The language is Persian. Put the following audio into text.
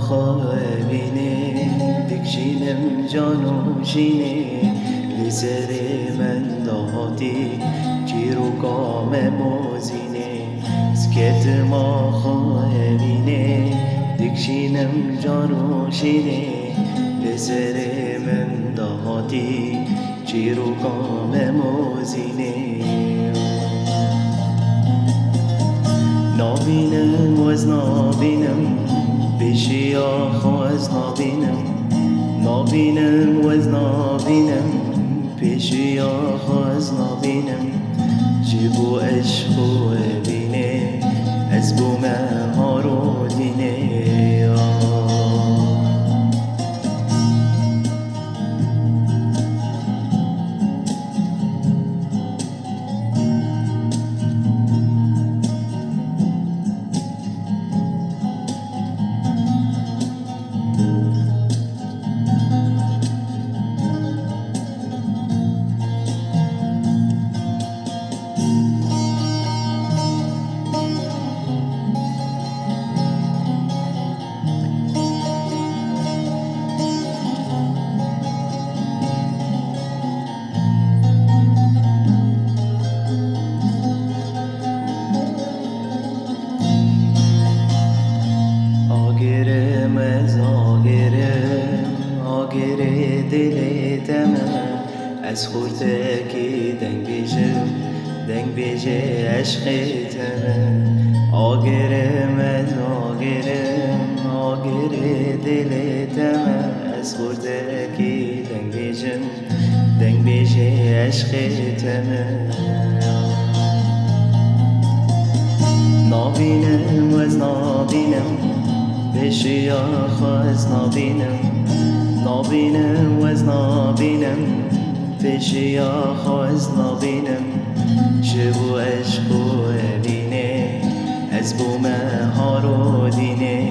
خوابینه دکشینم جانو شینه لسر من دهاتی چیرو کام موزینه سکت ما خوابینه دکشینم جانو شینه لسر من دهاتی چیرو کام موزینه نابینم و از نابینم پیشی آخو از نابینم نابینم و از نابینم پیشی آخو از نابینم جبو عشق و بینه از بو مهار و دینه آگره دل دمه از خورتکی دنگ بیجه عشق تمه آگره دل دمه از خورتکی دنگ بیجه عشق تمه نابینم و از نابینم پیشی آخو از نابینم نابینم و از نابینم پیشی آخو از نابینم شبو عشق و بینه از بو مهار و دینه